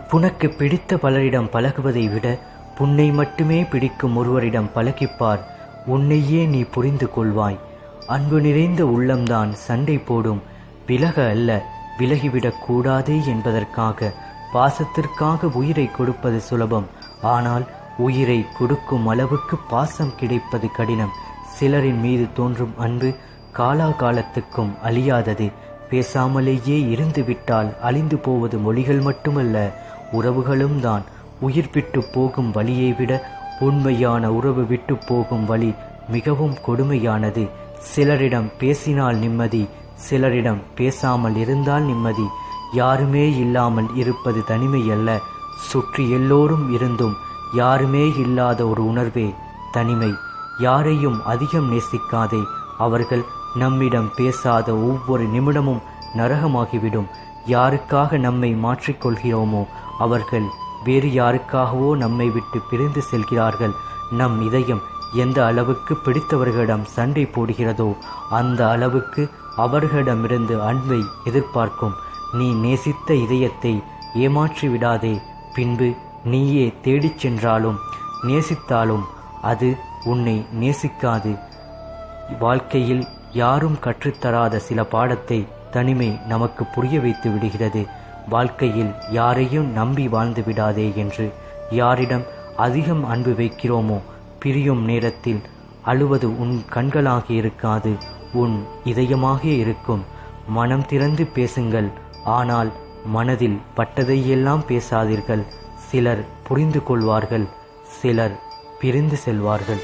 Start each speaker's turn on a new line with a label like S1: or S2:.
S1: புனக்கு பிடித்த பலரிடம் பழகுவதை விட புன்னை மட்டுமே பிடிக்கும் ஒருவரிடம் பழகிப்பார். உன்னையே நீ புரிந்து கொள்வாய். அன்பு நிறைந்த உள்ளம்தான் சண்டை போடும். விலக அல்ல, விலகிவிடக் கூடாதே என்பதற்காக. பாசத்திற்காக உயிரை கொடுப்பது சுலபம். ஆனால் உயிரை கொடுக்கும் அளவுக்கு பாசம் கிடைப்பது கடினம். சிலரின் மீது தோன்றும் அன்பு காலாகாலத்துக்கும் அழியாதது. பேசாமலேயே இருந்துவிட்டால் அழிந்து போவது மொழிகள் மட்டுமல்ல, உறவுகளும் தான். உயிர் விட்டு போகும் வழியை விட உண்மையான உறவு விட்டு போகும் வழி மிகவும் கொடுமையானது. சிலரிடம் பேசினால் நிம்மதி, சிலரிடம் பேசாமல் இருந்தால் நிம்மதி. யாருமே இல்லாமல் இருப்பது தனிமை அல்ல, சுற்றி எல்லோரும் இருந்தும் யாருமே இல்லாத ஒரு உணர்வே தனிமை. யாரையும் அதிகம் நேசிக்காதே. அவர்கள் நம்மிடம் பேசாத ஒவ்வொரு நிமிடமும் நரகமாகிவிடும். யாருக்காக நம்மை மாற்றிக்கொள்கிறோமோ அவர்கள் வேறு யாருக்காகவோ நம்மை விட்டு பிரிந்து செல்கிறார்கள். நம் இதயம் எந்த அளவுக்கு பிடித்தவர்களிடம் சண்டை போடுகிறதோ அந்த அளவுக்கு அவர்களிடமிருந்து அன்பை எதிர்பார்க்கும். நீ நேசித்த இதயத்தை ஏமாற்றி விடாதே. பின்பு நீயே தேடிச் சென்றாலும் நேசித்தாலும் அது உன்னை நேசிக்காது. வாழ்க்கையில் யாரும் கற்றுத்தராத சில பாடத்தை தனிமை நமக்கு புரிய வைத்து விடுகிறது. வாழ்க்கையில் யாரையும் நம்பி வாழ்ந்து விடாதே என்று. யாரிடம் அதிகம் அன்பு வைக்கிறோமோ பிரியும் நேரத்தில் அழுவது உன் கண்களாக இருக்காது, உன் இதயமாக இருக்கும். மனம் திறந்து பேசுங்கள், ஆனால் மனதில் பட்டதையெல்லாம் பேசாதீர்கள். சிலர் புரிந்து கொள்வார்கள், சிலர் பிரிந்து செல்வார்கள்.